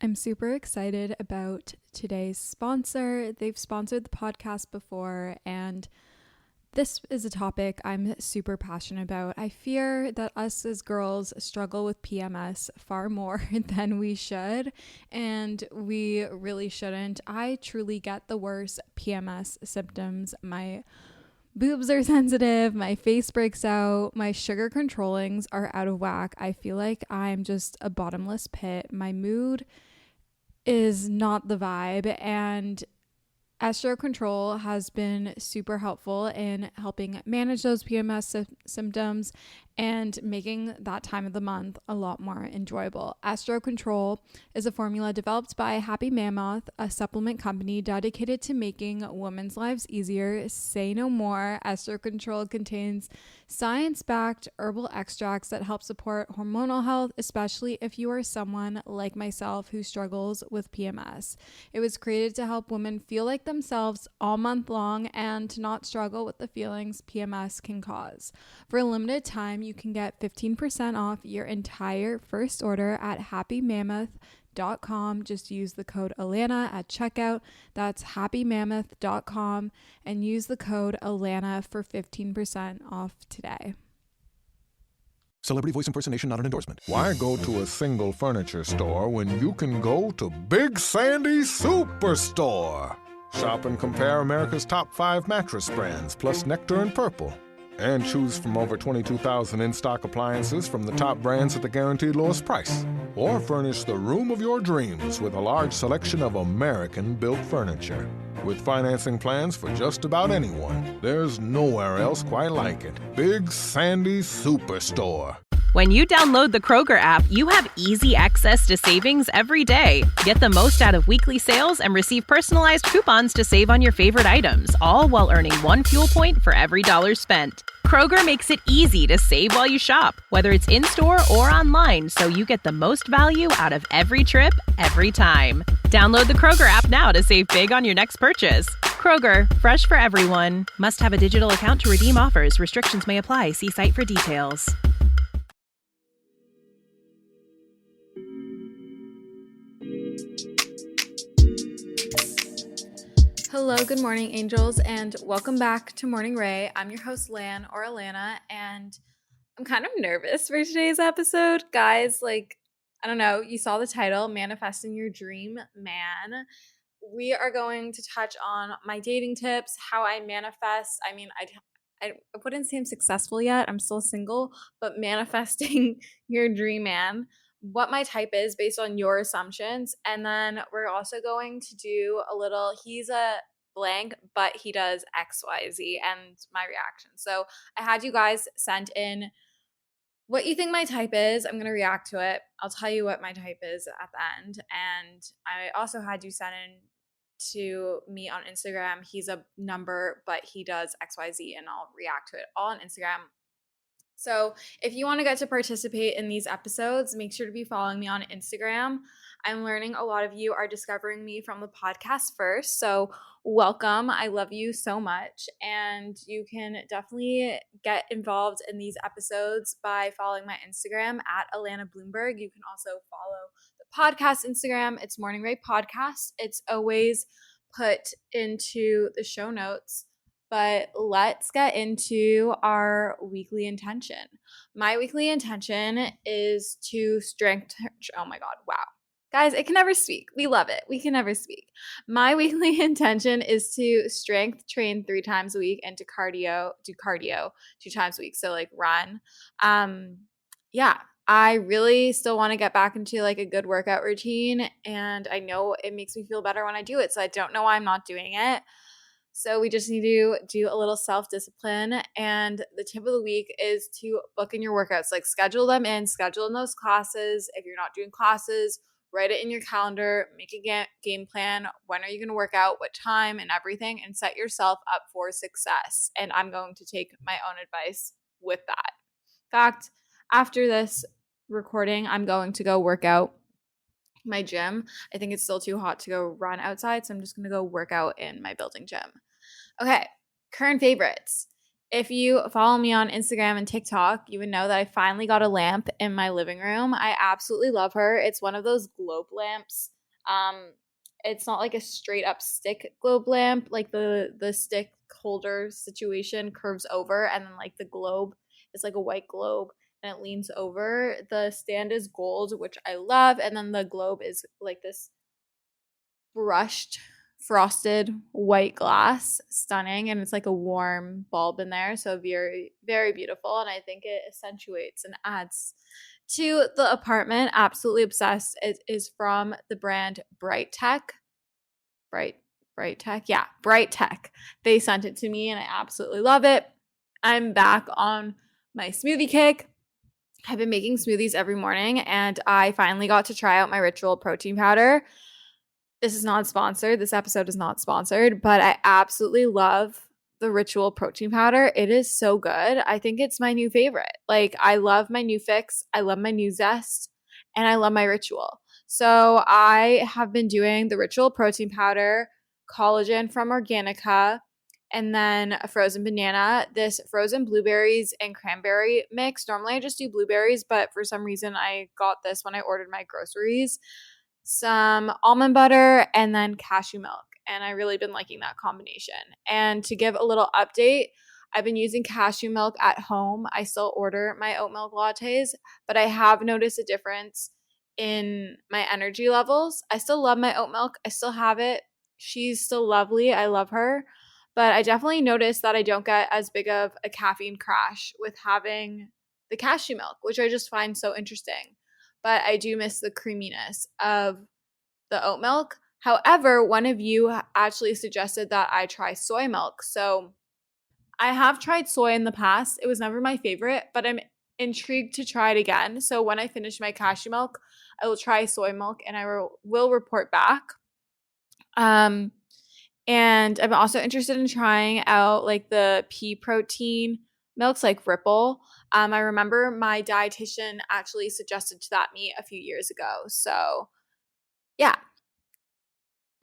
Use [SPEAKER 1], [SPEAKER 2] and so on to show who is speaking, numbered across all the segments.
[SPEAKER 1] I'm super excited about today's sponsor. They've sponsored the podcast before, and this is a topic I'm super passionate about. I fear that us as girls struggle with PMS far more than we should, and we really shouldn't. I truly get the worst PMS symptoms. My boobs are sensitive, my face breaks out, my sugar controllings are out of whack. I feel like I'm just a bottomless pit. My mood is not the vibe, and Estro Control has been super helpful in helping manage those PMS symptoms and making that time of the month a lot more enjoyable. Estro Control is a formula developed by Happy Mammoth, a supplement company dedicated to making women's lives easier. Say no more. Estro Control contains science-backed herbal extracts that help support hormonal health, especially if you are someone like myself who struggles with PMS. It was created to help women feel like themselves all month long and to not struggle with the feelings PMS can cause. For a limited time, you can get 15% off your entire first order at happymammoth.com. Just use the code Alana at checkout. That's happymammoth.com and use the code Alana for 15% off today.
[SPEAKER 2] Celebrity voice impersonation not an endorsement.
[SPEAKER 3] Why go to a single furniture store when you can go to Big Sandy Superstore? Shop and compare America's top 5 mattress brands, plus Nectar and Purple. And choose from over 22,000 in-stock appliances from the top brands at the guaranteed lowest price. Or furnish the room of your dreams with a large selection of American-built furniture. With financing plans for just about anyone, there's nowhere else quite like it. Big Sandy Superstore.
[SPEAKER 4] When you download the Kroger app, you have easy access to savings every day. Get the most out of weekly sales and receive personalized coupons to save on your favorite items, all while earning 1 fuel point for every $1 spent. Kroger makes it easy to save while you shop, whether it's in-store or online, so you get the most value out of every trip, every time. Download the Kroger app now to save big on your next purchase. Kroger, fresh for everyone. Must have a digital account to redeem offers. Restrictions may apply. See site for details.
[SPEAKER 1] Hello, good morning, angels, and welcome back to Morning Ray. I'm your host, Lan or Alana, and I'm kind of nervous for today's episode. Guys, I don't know, you saw the title, Manifesting Your Dream Man. We are going to touch on my dating tips, how I manifest. I mean, I wouldn't say I'm successful yet. I'm still single, but manifesting your dream man, what my type is based on your assumptions. And then we're also going to do a little, he's a blank, but he does XYZ and my reaction. So I had you guys send in what you think my type is. I'm going to react to it. I'll tell you what my type is at the end. And I also had you send in to me on Instagram. He's a number, but he does XYZ, and I'll react to it all on Instagram. So if you want to get to participate in these episodes, make sure to be following me on Instagram. I'm learning a lot of you are discovering me from the podcast first. So welcome. I love you so much. And you can definitely get involved in these episodes by following my Instagram at Alana Bloomberg. You can also follow the podcast Instagram. It's Morning Ray Podcast. It's always put into the show notes. But let's get into our weekly intention. My weekly intention is to strengthen. Oh my God, wow. Guys, I can never speak. We love it. We can never speak. My weekly intention is to strength train 3 times a week and to do cardio 2 times a week. So run. Yeah, I really still want to get back into a good workout routine. And I know it makes me feel better when I do it. So I don't know why I'm not doing it. So we just need to do a little self-discipline. And the tip of the week is to book in your workouts. Schedule them in, schedule in those classes. If you're not doing classes, write it in your calendar, make a game plan. When are you going to work out, what time, and everything, and set yourself up for success. And I'm going to take my own advice with that. In fact, after this recording, I'm going to go work out my gym. I think it's still too hot to go run outside, so I'm just going to go work out in my building gym. Okay, current favorites. If you follow me on Instagram and TikTok, you would know that I finally got a lamp in my living room. I absolutely love her. It's one of those globe lamps. It's not like a straight up stick globe lamp, like the stick holder situation curves over and then like the globe is like a white globe and it leans over. The stand is gold, which I love, and then the globe is like this brushed frosted white glass, stunning, and it's like a warm bulb in there, so very very beautiful, and I think it accentuates and adds to the apartment. Absolutely obsessed. It is from the brand Bright Tech. Bright Tech. Yeah, Bright Tech. They sent it to me and I absolutely love it. I'm back on my smoothie kick. I've been making smoothies every morning and I finally got to try out my Ritual protein powder. This is not sponsored. This episode is not sponsored, but I absolutely love the Ritual protein powder. It is so good. I think it's my new favorite. Like, I love my new fix. I love my new zest, and I love my Ritual. So I have been doing the Ritual protein powder, collagen from Organica, and then a frozen banana, this frozen blueberries and cranberry mix. Normally I just do blueberries, but for some reason I got this when I ordered my groceries. Some almond butter, and then cashew milk. And I really been liking that combination. And to give a little update, I've been using cashew milk at home. I still order my oat milk lattes, but I have noticed a difference in my energy levels. I still love my oat milk. I still have it. She's still lovely. I love her. But I definitely noticed that I don't get as big of a caffeine crash with having the cashew milk, which I just find so interesting. But I do miss the creaminess of the oat milk. However, one of you actually suggested that I try soy milk. So I have tried soy in the past. It was never my favorite, but I'm intrigued to try it again. So when I finish my cashew milk, I will try soy milk and I will report back. And I'm also interested in trying out like the pea protein milks like Ripple. I remember my dietitian actually suggested that me a few years ago. So yeah.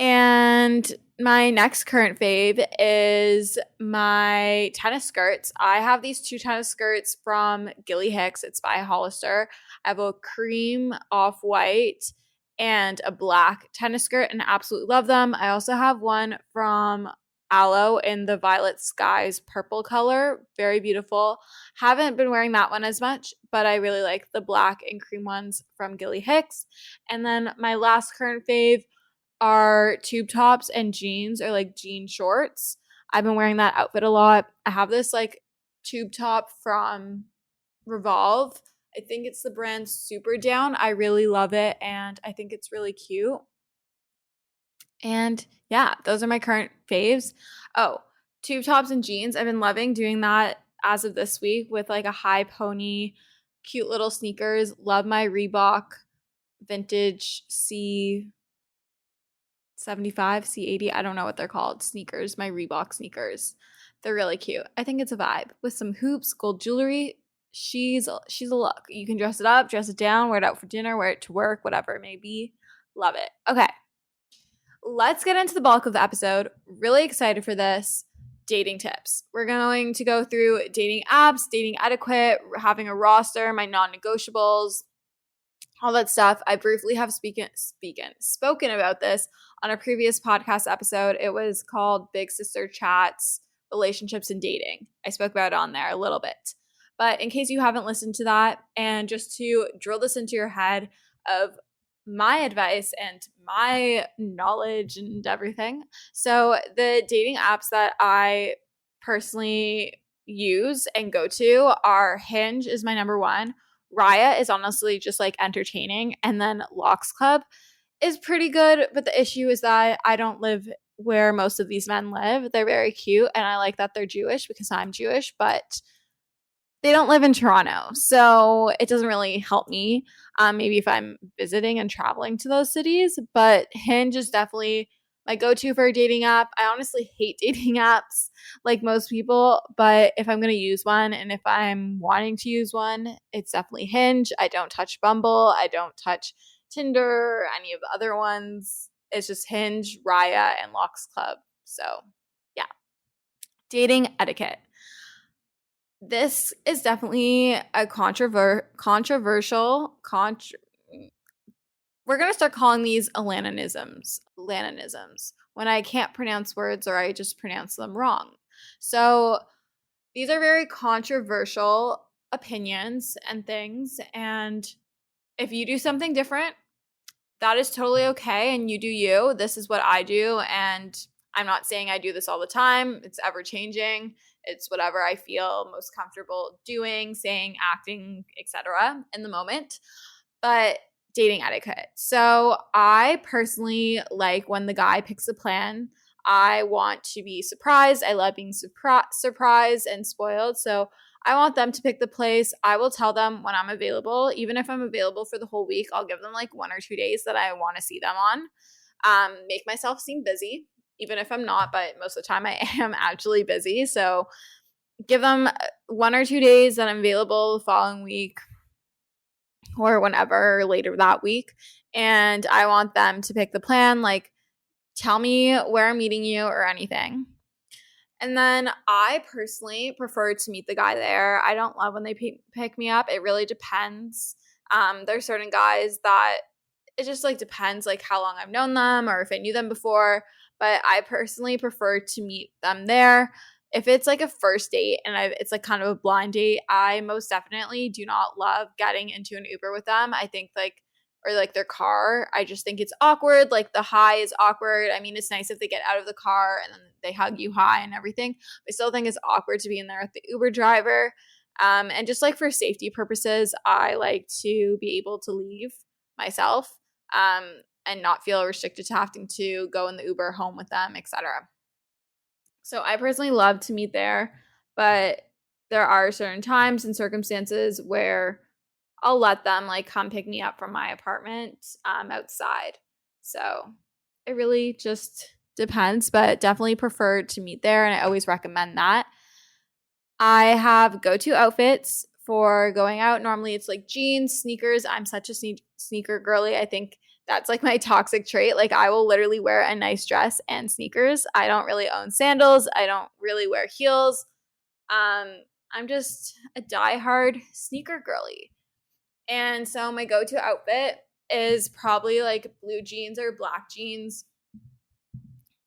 [SPEAKER 1] And my next current fave is my tennis skirts. I have these two tennis skirts from Gilly Hicks. It's by Hollister. I have a cream off-white and a black tennis skirt and I absolutely love them. I also have one from Aloe in the Violet Skies purple color. Very beautiful. Haven't been wearing that one as much, but I really like the black and cream ones from Gilly Hicks. And then my last current fave are tube tops and jeans, or like jean shorts. I've been wearing that outfit a lot. I have this like tube top from Revolve. I think it's the brand Super Down. I really love it and I think it's really cute. And yeah, those are my current faves. Oh, tube tops and jeans. I've been loving doing that as of this week with like a high pony, cute little sneakers. Love my Reebok vintage C75, C80. I don't know what they're called. Sneakers, my Reebok sneakers. They're really cute. I think it's a vibe with some hoops, gold jewelry. She's a look. You can dress it up, dress it down, wear it out for dinner, wear it to work, whatever it may be. Love it. Okay. Let's get into the bulk of the episode. Really excited for this. Dating tips. We're going to go through dating apps, dating etiquette, having a roster, my non-negotiables, all that stuff. I briefly have spoken about this on a previous podcast episode. It was called Big Sister Chats, Relationships and Dating. I spoke about it on there a little bit. But in case you haven't listened to that, and just to drill this into your head of my advice and my knowledge and everything. So the dating apps that I personally use and go to are Hinge is my number one. Raya is honestly just like entertaining. And then Locks Club is pretty good. But the issue is that I don't live where most of these men live. They're very cute. And I like that they're Jewish because I'm Jewish. But they don't live in Toronto, so it doesn't really help me. Maybe if I'm visiting and traveling to those cities, but Hinge is definitely my go-to for a dating app. I honestly hate dating apps like most people, but if I'm going to use one and if I'm wanting to use one, it's definitely Hinge. I don't touch Bumble. I don't touch Tinder, any of the other ones. It's just Hinge, Raya, and Locks Club. So, yeah. Dating etiquette. This is definitely a controversial. We're gonna start calling these Lananisms. When I can't pronounce words or I just pronounce them wrong. So these are very controversial opinions and things. And if you do something different, that is totally okay. And you do you. This is what I do. And I'm not saying I do this all the time. It's ever changing. It's whatever I feel most comfortable doing, saying, acting, etc. in the moment. But dating etiquette. So I personally like when the guy picks a plan. I want to be surprised. I love being surprised and spoiled. So I want them to pick the place. I will tell them when I'm available. Even if I'm available for the whole week, I'll give them like 1 or 2 days that I want to see them on. Make myself seem busy, even if I'm not, but most of the time I am actually busy. So give them 1 or 2 days that I'm available the following week or whenever later that week. And I want them to pick the plan, like tell me where I'm meeting you or anything. And then I personally prefer to meet the guy there. I don't love when they pick me up. It really depends. There's certain guys that it just like depends like how long I've known them or if I knew them before. But I personally prefer to meet them there. If it's like a first date and it's like kind of a blind date, I most definitely do not love getting into an Uber with them. I think like or like their car. I just think it's awkward. Like the high is awkward. I mean, it's nice if they get out of the car and then they hug you high and everything. But I still think it's awkward to be in there with the Uber driver. And just like for safety purposes, I like to be able to leave myself and not feel restricted to having to go in the Uber home with them, etc. So I personally love to meet there, but there are certain times and circumstances where I'll let them like come pick me up from my apartment outside. So it really just depends, but definitely prefer to meet there. And I always recommend that. I have go-to outfits for going out. Normally it's like jeans, sneakers. I'm such a sneaker girly. I think that's like my toxic trait. Like I will literally wear a nice dress and sneakers. I don't really own sandals. I don't really wear heels. I'm just a diehard sneaker girly. And so my go-to outfit is probably like blue jeans or black jeans.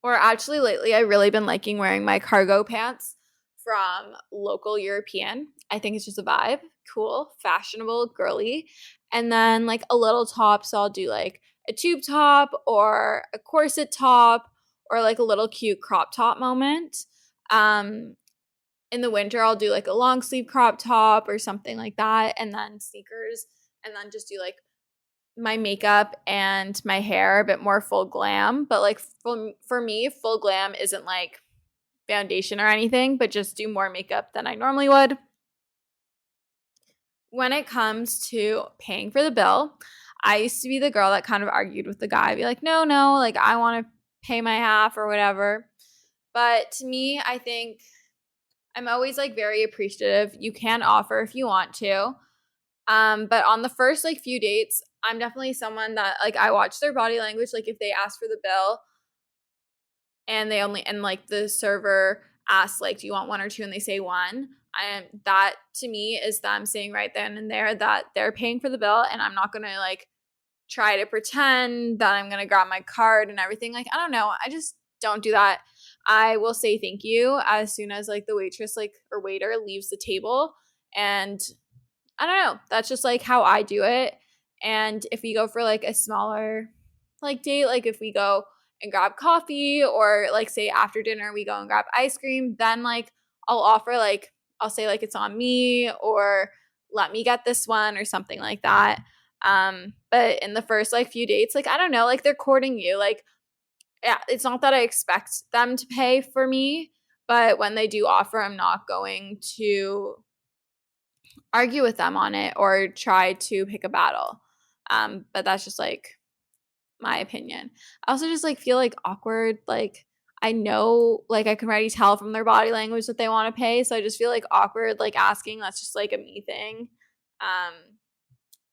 [SPEAKER 1] Or actually lately I've really been liking wearing my cargo pants from Local European. I think it's just a vibe. Cool, fashionable, girly. And then like a little top. So I'll do like a tube top or a corset top or like a little cute crop top moment. In the winter, I'll do like a long sleeve crop top or something like that. And then sneakers. And then just do like my makeup and my hair a bit more full glam. But like for me, full glam isn't like foundation or anything, but just do more makeup than I normally would. When it comes to paying for the bill, I used to be the girl that kind of argued with the guy, be like, no, like I want to pay my half or whatever. But to me, I think I'm always like very appreciative. You can offer if you want to. But on the first like few dates, I'm definitely someone that like I watch their body language. Like if they ask for the bill and like the server asks like, do you want one or two? And they say one. That to me is them saying right then and there that they're paying for the bill, and I'm not gonna like try to pretend that I'm gonna grab my card and everything. Like I don't know, I just don't do that. I will say thank you as soon as like the waitress like or waiter leaves the table, and I don't know, that's just like how I do it. And if we go for like a smaller like date, like if we go and grab coffee or like say after dinner we go and grab ice cream, then like I'll offer like I'll say like it's on me or let me get this one or something like that. But in the first like few dates, like I don't know, like they're courting you. Like yeah, it's not that I expect them to pay for me, but when they do offer, I'm not going to argue with them on it or try to pick a battle. But that's just like my opinion. I also just like feel like awkward. Like I know like I can already tell from their body language that they want to pay. So I just feel like awkward like asking. That's just like a me thing.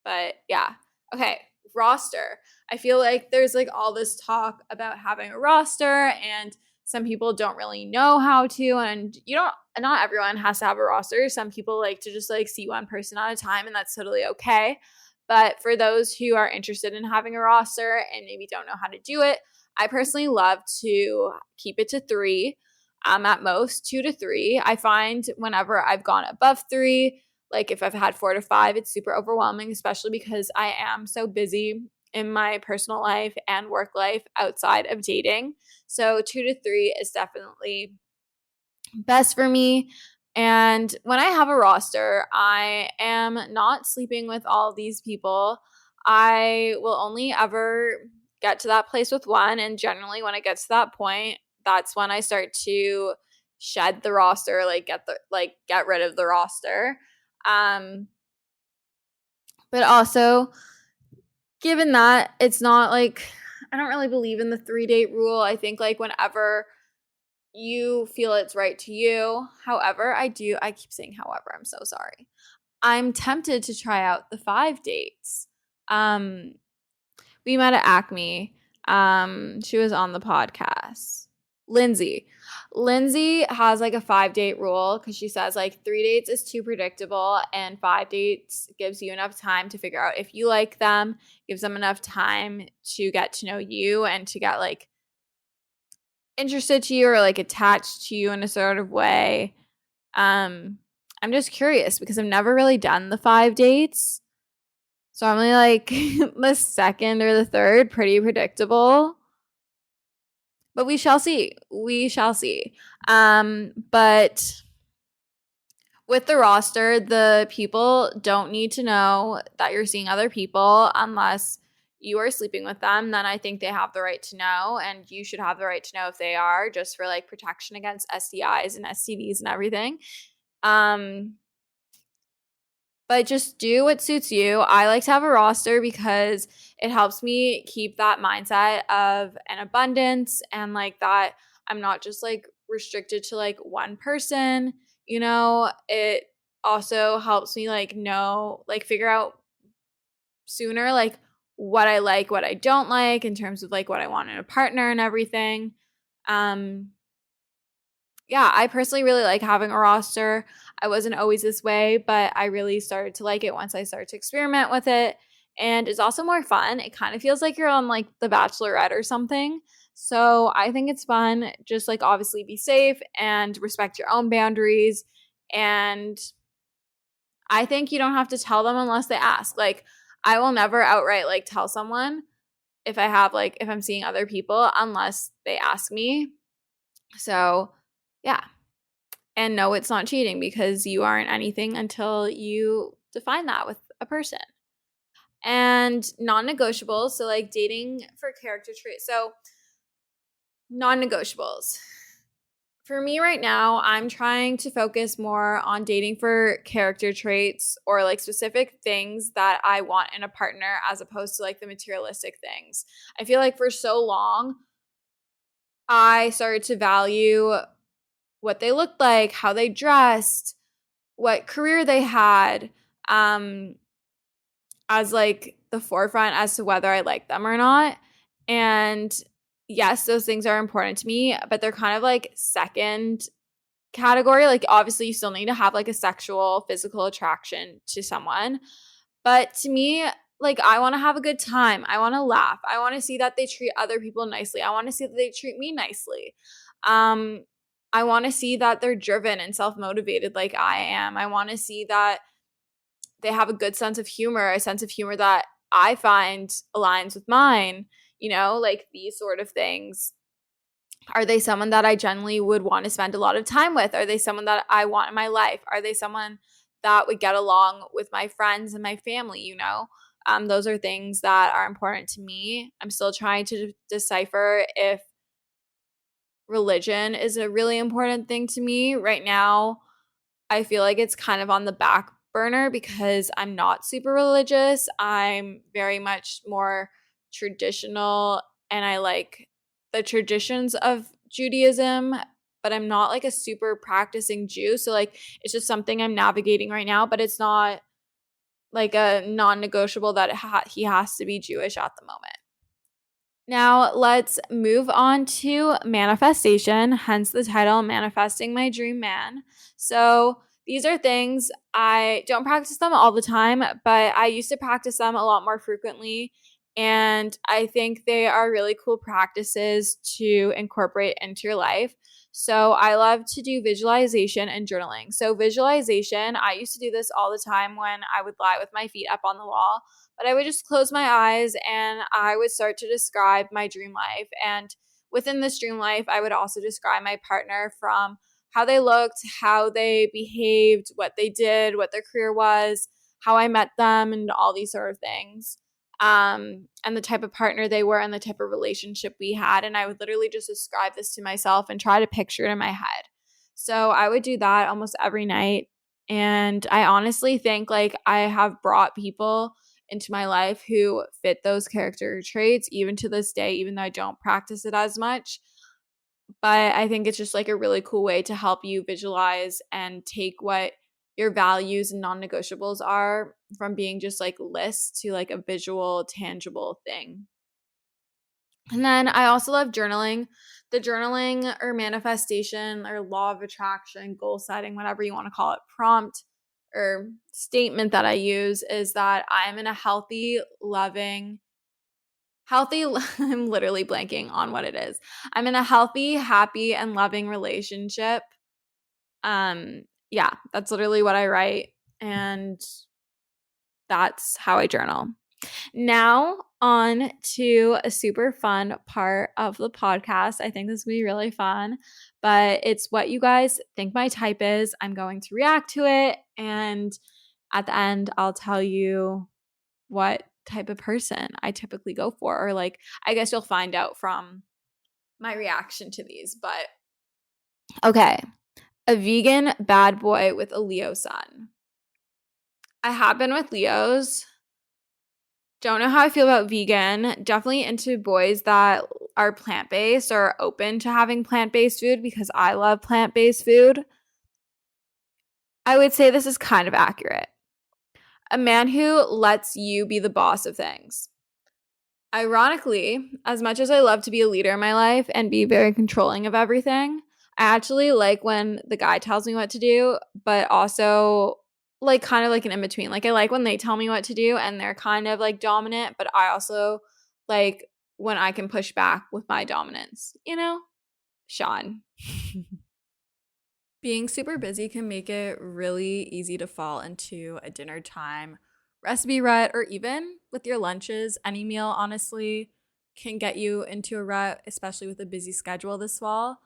[SPEAKER 1] But yeah. Okay. Roster. I feel like there's like all this talk about having a roster and some people don't really know how to, and not everyone has to have a roster. Some people like to just like see one person at a time, and that's totally okay. But for those who are interested in having a roster and maybe don't know how to do it, I personally love to keep it to 3, at most 2 to 3. I find whenever I've gone above 3, like if I've had 4 to 5, it's super overwhelming, especially because I am so busy in my personal life and work life outside of dating. So 2 to 3 is definitely best for me. And when I have a roster, I am not sleeping with all these people. I will only ever get to that place with one. And generally, when it gets to that point, that's when I start to shed the roster, get rid of the roster. But also, given that it's not like, I don't really believe in the 3-date rule. I think like whenever you feel it's right to you. However, I keep saying however, I'm so sorry. I'm tempted to try out the 5 dates. We met at Acme. She was on the podcast. Lindsay has like a 5-date rule because she says like 3 dates is too predictable and 5 dates gives you enough time to figure out if you like them, gives them enough time to get to know you and to get like interested to you or like attached to you in a sort of way. I'm just curious because I've never really done the 5 dates. So I'm really like the second or the third, pretty predictable. But we shall see. But with the roster, the people don't need to know that you're seeing other people unless you are sleeping with them. Then I think they have the right to know, and you should have the right to know if they are, just for like protection against STIs and STDs and everything. But just do what suits you. I like to have a roster because it helps me keep that mindset of an abundance and like that I'm not just like restricted to like one person. It also helps me like know, like figure out sooner like what I like, what I don't like in terms of like what I want in a partner and everything. Yeah, I personally really like having a roster. I wasn't always this way, but I really started to like it once I started to experiment with it. And it's also more fun. It kind of feels like you're on like The Bachelorette or something. So I think it's fun. Just like obviously be safe and respect your own boundaries. And I think you don't have to tell them unless they ask. Like I will never outright like tell someone if I'm seeing other people unless they ask me. So yeah. And no, it's not cheating because you aren't anything until you define that with a person. And non-negotiables, so like dating for character traits. So non-negotiables. For me right now, I'm trying to focus more on dating for character traits or like specific things that I want in a partner as opposed to like the materialistic things. I feel like for so long, I started to value what they looked like, how they dressed, what career they had, as like the forefront as to whether I like them or not. And yes, those things are important to me, but they're kind of like second category. Like obviously you still need to have like a sexual, physical attraction to someone. But to me, like I want to have a good time. I want to laugh. I want to see that they treat other people nicely. I want to see that they treat me nicely. I want to see that they're driven and self-motivated like I am. I want to see that they have a good sense of humor, a sense of humor that I find aligns with mine, like these sort of things. Are they someone that I generally would want to spend a lot of time with? Are they someone that I want in my life? Are they someone that would get along with my friends and my family, Those are things that are important to me. I'm still trying to decipher if religion is a really important thing to me. Right now, I feel like it's kind of on the back burner because I'm not super religious. I'm very much more traditional and I like the traditions of Judaism, but I'm not like a super practicing Jew. So like it's just something I'm navigating right now, but it's not like a non-negotiable that he has to be Jewish at the moment. Now let's move on to manifestation, hence the title, Manifesting My Dream Man. So these are things, I don't practice them all the time, but I used to practice them a lot more frequently. And I think they are really cool practices to incorporate into your life. So I love to do visualization and journaling. So visualization, I used to do this all the time when I would lie with my feet up on the wall. But I would just close my eyes and I would start to describe my dream life. And within this dream life, I would also describe my partner from how they looked, how they behaved, what they did, what their career was, how I met them, and all these sort of things. And the type of partner they were and the type of relationship we had. And I would literally just describe this to myself and try to picture it in my head. So I would do that almost every night. And I honestly think like I have brought people into my life who fit those character traits even to this day, even though I don't practice it as much. But I think it's just like a really cool way to help you visualize and take what your values and non-negotiables are from being just like lists to like a visual, tangible thing. And then I also love journaling. The journaling or manifestation or law of attraction, goal setting, whatever you want to call it, prompt or statement that I use is that I'm in a I'm literally blanking on what it is. I'm in a healthy, happy, and loving relationship. Yeah, that's literally what I write. And that's how I journal. Now on to a super fun part of the podcast. I think this will be really fun, but it's what you guys think my type is. I'm going to react to it, and at the end, I'll tell you what type of person I typically go for, or like, I guess you'll find out from my reaction to these, but okay. A vegan bad boy with a Leo sun. I have been with Leos. Don't know how I feel about vegan. Definitely into boys that are plant-based or open to having plant-based food because I love plant-based food. I would say this is kind of accurate. A man who lets you be the boss of things. Ironically, as much as I love to be a leader in my life and be very controlling of everything, I actually like when the guy tells me what to do, but also like kind of like an in-between. Like I like when they tell me what to do and they're kind of like dominant, but I also like when I can push back with my dominance, you know? Sean. Being super busy can make it really easy to fall into a dinner time recipe rut, or even with your lunches. Any meal, honestly, can get you into a rut, especially with a busy schedule this fall.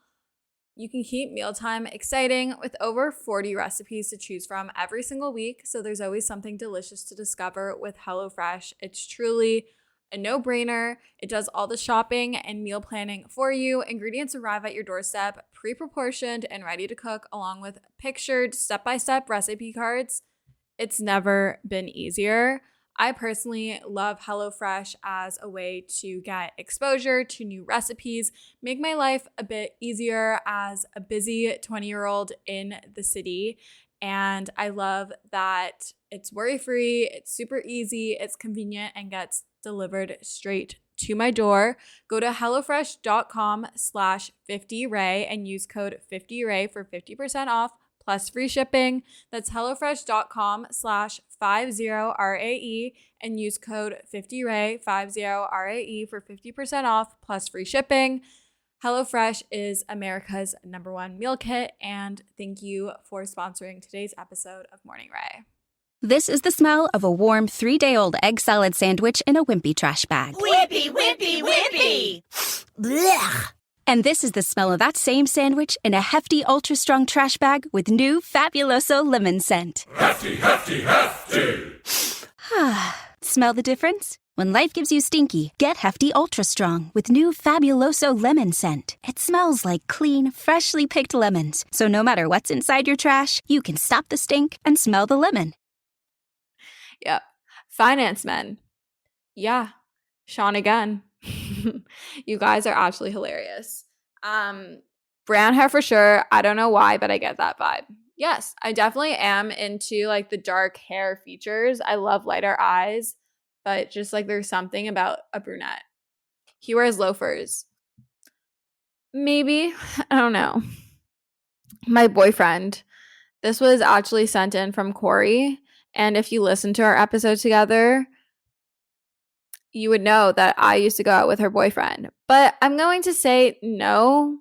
[SPEAKER 1] You can keep mealtime exciting with over 40 recipes to choose from every single week, so there's always something delicious to discover with HelloFresh. It's truly a no-brainer. It does all the shopping and meal planning for you. Ingredients arrive at your doorstep, pre-proportioned and ready to cook, along with pictured step-by-step recipe cards. It's never been easier. I personally love HelloFresh as a way to get exposure to new recipes, make my life a bit easier as a busy 20-year-old in the city. And I love that it's worry-free, it's super easy, it's convenient, and gets delivered straight to my door. Go to hellofresh.com/50ray and use code 50ray for 50% off plus free shipping. That's hellofresh.com/50RAE and use code 50ray 50RAE for 50% off plus free shipping. HelloFresh is America's #1 meal kit, and thank you for sponsoring today's episode of Morning Ray.
[SPEAKER 5] This is the smell of a warm 3-day-old egg salad sandwich in a wimpy trash bag.
[SPEAKER 6] Wimpy, wimpy, wimpy! Blech!
[SPEAKER 5] And this is the smell of that same sandwich in a hefty, ultra-strong trash bag with new Fabuloso lemon scent.
[SPEAKER 7] Hefty, hefty, hefty!
[SPEAKER 5] Smell the difference? When life gives you stinky, get Hefty Ultra Strong with new Fabuloso lemon scent. It smells like clean, freshly picked lemons. So no matter what's inside your trash, you can stop the stink and smell the lemon.
[SPEAKER 1] Yep. Finance men. Yeah. Sean again. You guys are actually hilarious. Brown hair for sure. I don't know why, but I get that vibe. Yes, I definitely am into like the dark hair features. I love lighter eyes, but just like there's something about a brunette. He wears loafers. Maybe. I don't know. My boyfriend. This was actually sent in from Corey. And if you listen to our episode together, you would know that I used to go out with her boyfriend. But I'm going to say no,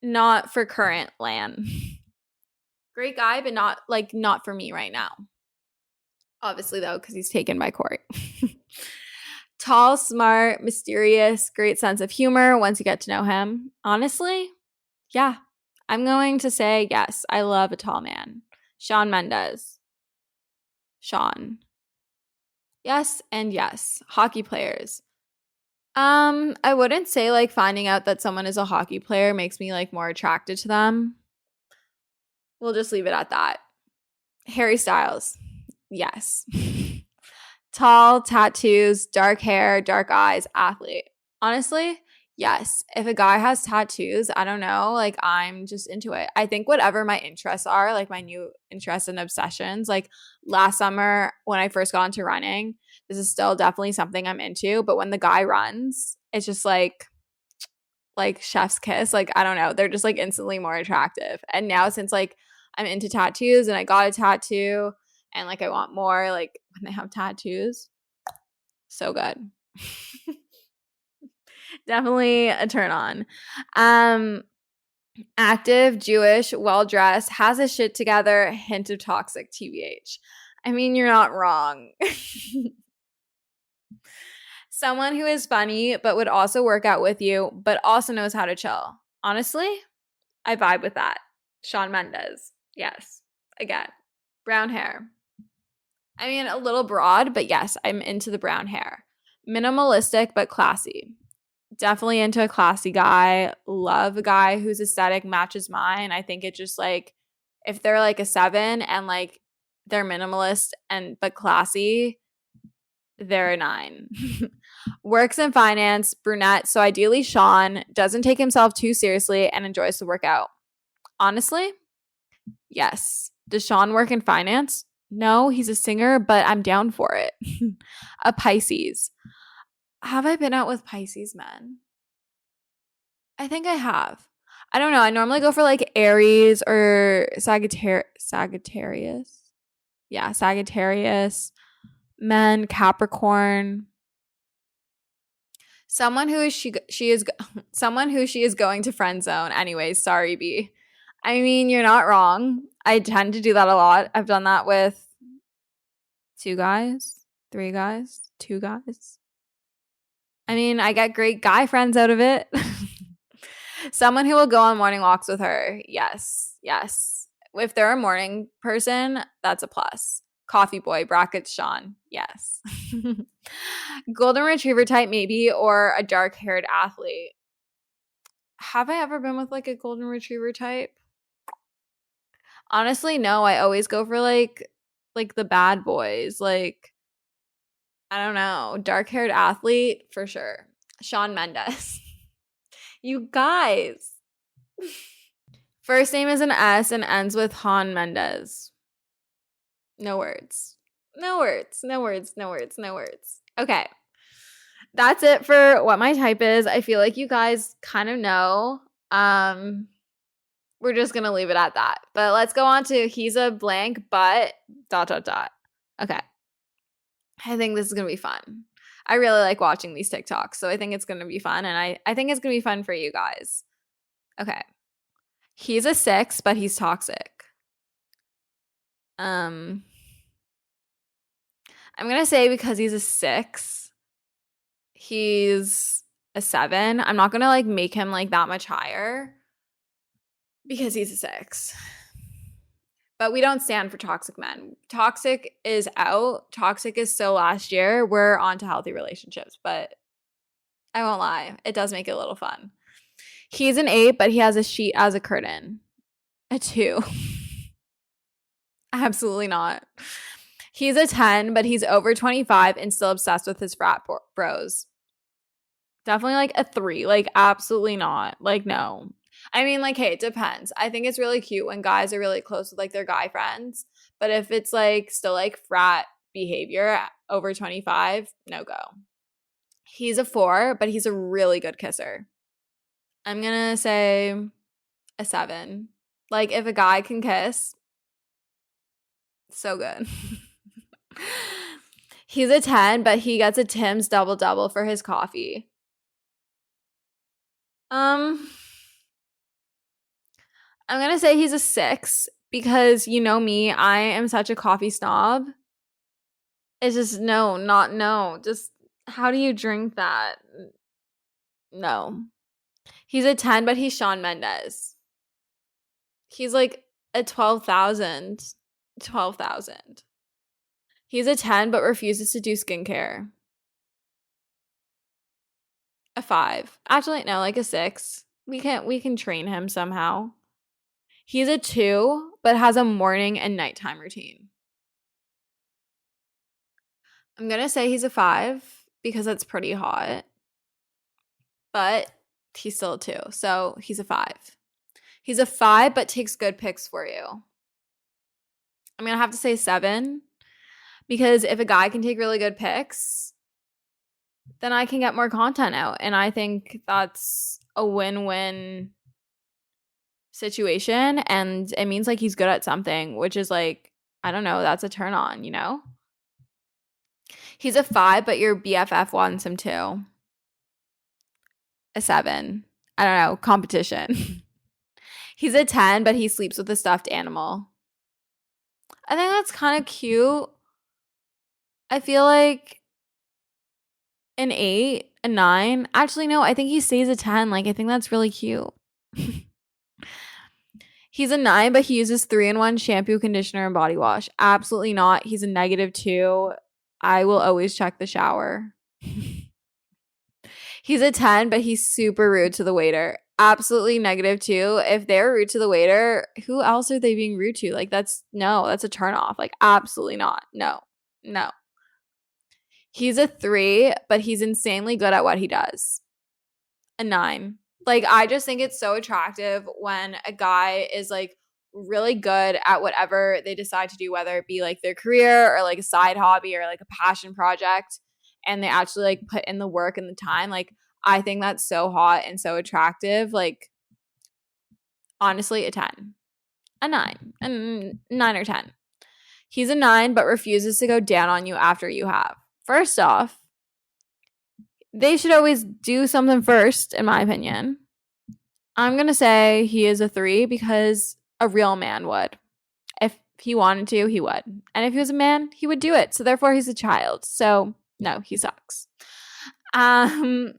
[SPEAKER 1] not for current Lan. Great guy, but not for me right now. Obviously, though, because he's taken by Corey. Tall, smart, mysterious, great sense of humor once you get to know him. Honestly, yeah. I'm going to say yes. I love a tall man. Shawn Mendes. Shawn. Yes and yes. Hockey players. I wouldn't say like finding out that someone is a hockey player makes me like more attracted to them. We'll just leave it at that. Harry Styles. Yes. Tall, tattoos, dark hair, dark eyes, athlete. Honestly, yes. If a guy has tattoos, I don't know, like I'm just into it. I think whatever my interests are, like my new interests and obsessions, like last summer when I first got into running, this is still definitely something I'm into. But when the guy runs, it's just like chef's kiss. Like, I don't know. They're just like instantly more attractive. And now since like I'm into tattoos and I got a tattoo and like I want more, like when they have tattoos, so good. Definitely a turn on. Active, Jewish, well-dressed, has his shit together, hint of toxic, TBH. I mean, you're not wrong. Someone who is funny but would also work out with you, but also knows how to chill. Honestly, I vibe with that. Shawn Mendes. Yes. Again, brown hair. I mean, a little broad, but yes, I'm into the brown hair. Minimalistic but classy. Definitely into a classy guy. Love a guy whose aesthetic matches mine. I think it just like if they're like a 7 and like they're minimalist but classy, they're a 9. Works in finance, brunette, so ideally Shawn, doesn't take himself too seriously and enjoys to work out. Honestly, yes. Does Shawn work in finance? No, he's a singer, but I'm down for it. A Pisces. Have I been out with Pisces men? I think I have. I don't know. I normally go for like Aries or Sagittarius. Yeah, Sagittarius. Men, Capricorn. Someone who she is going to friend zone. Anyways, sorry, B. I mean, you're not wrong. I tend to do that a lot. I've done that with 2 guys, 3 guys, 2 guys. I mean, I get great guy friends out of it. Someone who will go on morning walks with her. Yes, yes. If they're a morning person, that's a plus. Coffee boy, brackets Shawn. Yes. Golden retriever type maybe, or a dark-haired athlete. Have I ever been with like a golden retriever type? Honestly, no. I always go for like the bad boys. Like, I don't know. Dark-haired athlete for sure. Shawn Mendes. You guys. First name is an S and ends with Han Mendes. No words. No words. No words. No words. No words. Okay. That's it for what my type is. I feel like you guys kind of know. We're just going to leave it at that. But let's go on to he's a blank but ... Okay. I think this is going to be fun. I really like watching these TikToks, so I think it's going to be fun, and I think it's going to be fun for you guys. Okay. He's a 6, but he's toxic. I'm going to say because he's a 6, he's a 7. I'm not going to like make him like that much higher because he's a 6. But we don't stand for toxic men. Toxic is out. Toxic is still last year. We're on to healthy relationships, but I won't lie. It does make it a little fun. He's an 8, but he has a sheet as a curtain. A 2. Absolutely not. He's a 10, but he's over 25 and still obsessed with his frat bros. Definitely like a 3. Like, absolutely not. Like, no. I mean, like, hey, it depends. I think it's really cute when guys are really close with like their guy friends. But if it's like still like frat behavior over 25, no go. He's a 4, but he's a really good kisser. I'm going to say a 7. Like, if a guy can kiss, so good. He's a 10, but he gets a Tim's double-double for his coffee. I'm going to say he's a 6 because you know me, I am such a coffee snob. It's just no. Just how do you drink that? No. He's a 10, but he's Shawn Mendes. He's like a 12,000. 12,000. He's a 10, but refuses to do skincare. A 5. Actually, no, like a 6. We can train him somehow. He's a 2, but has a morning and nighttime routine. I'm going to say he's a 5 because that's pretty hot. But he's still a 2, so he's a 5. He's a 5, but takes good pics for you. I'm going to have to say 7 because if a guy can take really good pics, then I can get more content out. And I think that's a win-win situation. And it means like he's good at something, which is like, I don't know, that's a turn on, you know? He's a 5, but your BFF wants him too. A 7. I don't know, competition. He's a 10, but he sleeps with a stuffed animal. I think that's kind of cute. I feel like an 8, a 9. Actually, no, I think he stays a 10. Like, I think that's really cute. He's a 9, but he uses 3-in-1 shampoo, conditioner, and body wash. Absolutely not. He's a -2. I will always check the shower. He's a 10, but he's super rude to the waiter. Absolutely -2. If they're rude to the waiter, who else are they being rude to? Like, that's a turn off. Like, absolutely not. No. He's a 3, but he's insanely good at what he does. A 9. Like, I just think it's so attractive when a guy is like really good at whatever they decide to do, whether it be like their career or like a side hobby or like a passion project, and they actually like put in the work and the time. Like, I think that's so hot and so attractive. Like, honestly, a 10, a 9, a 9 or 10. He's a 9, but refuses to go down on you after you have. First off, they should always do something first, in my opinion. I'm going to say he is a 3 because a real man would. If he wanted to, he would. And if he was a man, he would do it. So therefore, he's a child. So no, he sucks. I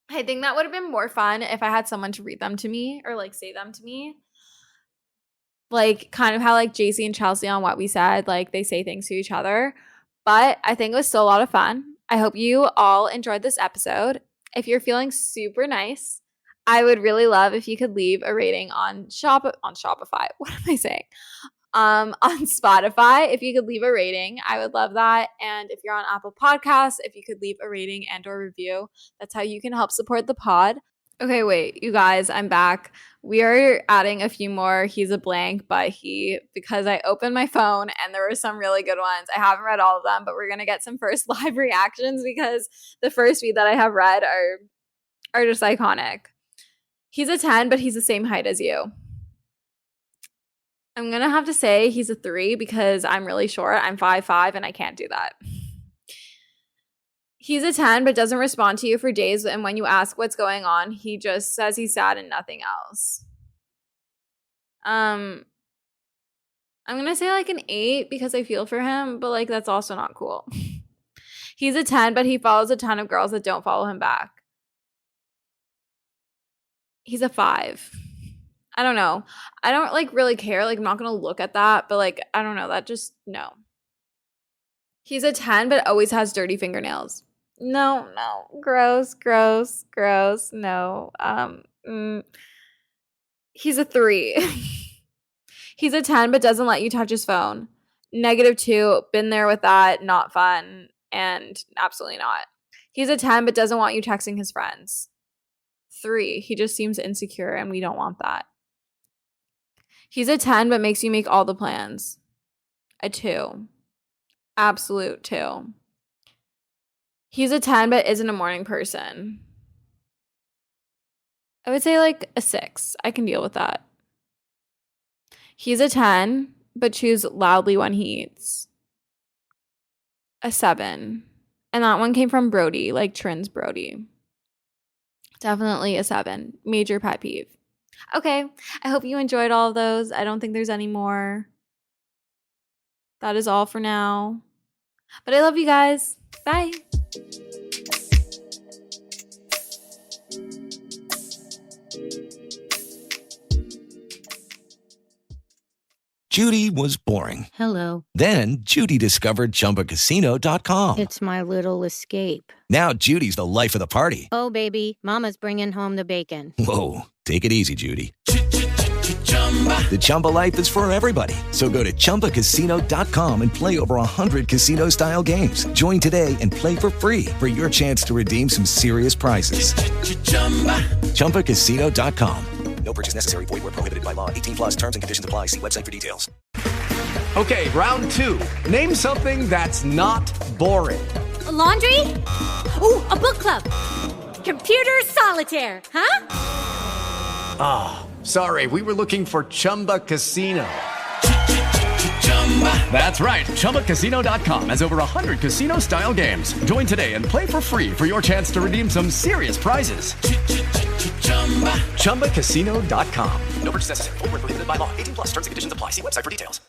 [SPEAKER 1] think that would have been more fun if I had someone to read them to me or like say them to me. Like kind of how like JC and Chelsea on What We Said, like they say things to each other. But I think it was still a lot of fun. I hope you all enjoyed this episode. If you're feeling super nice, I would really love if you could leave a rating on Shopify. What am I saying? On Spotify. If you could leave a rating, I would love that. And if you're on Apple Podcasts, if you could leave a rating and or review, that's how you can help support the pod. Okay, wait, you guys, I'm back. We are adding a few more. He's a blank, but because I opened my phone and there were some really good ones. I haven't read all of them, but we're going to get some first live reactions because the first few that I have read are just iconic. He's a 10, but he's the same height as you. I'm going to have to say he's a 3 because I'm really short. I'm 5'5", and I can't do that. He's a 10, but doesn't respond to you for days. And when you ask what's going on, he just says he's sad and nothing else. I'm going to say like an 8 because I feel for him, but like that's also not cool. He's a 10, but he follows a ton of girls that don't follow him back. He's a 5. I don't know. I don't like really care. Like I'm not going to look at that, but like I don't know. That just no. He's a 10, but always has dirty fingernails. No. Gross. No. He's a 3. He's a 10, but doesn't let you touch his phone. -2. Been there with that. Not fun. And absolutely not. He's a 10, but doesn't want you texting his friends. 3. He just seems insecure, and we don't want that. He's a 10, but makes you make all the plans. A 2. Absolute 2. He's a 10 but isn't a morning person. I would say like a 6. I can deal with that. He's a 10 but chews loudly when he eats. A 7. And that one came from Brody, like Trin's Brody. Definitely a 7. Major pet peeve. Okay, I hope you enjoyed all of those. I don't think there's any more. That is all for now. But I love you guys. Bye.
[SPEAKER 8] Judy was boring.
[SPEAKER 9] Hello.
[SPEAKER 8] Then Judy discovered ChumbaCasino.com.
[SPEAKER 9] It's my little escape.
[SPEAKER 8] Now Judy's the life of the party.
[SPEAKER 9] Oh, baby, mama's bringing home the bacon.
[SPEAKER 8] Whoa, take it easy, Judy. The Chumba life is for everybody. So go to ChumbaCasino.com and play over 100 casino-style games. Join today and play for free for your chance to redeem some serious prizes. ChumbaCasino.com. No purchase necessary. Void where prohibited by law. 18 plus terms and conditions apply. See website for details.
[SPEAKER 10] Okay, round 2. Name something that's not boring.
[SPEAKER 6] A laundry? Ooh, a book club. Computer solitaire, huh?
[SPEAKER 10] Ah, sorry, we were looking for Chumba Casino. That's right, ChumbaCasino.com has over 100 casino-style games. Join today and play for free for your chance to redeem some serious prizes. ChumbaCasino.com.
[SPEAKER 8] No purchase necessary. Void where prohibited by law. 18 plus terms and conditions apply. See website for details.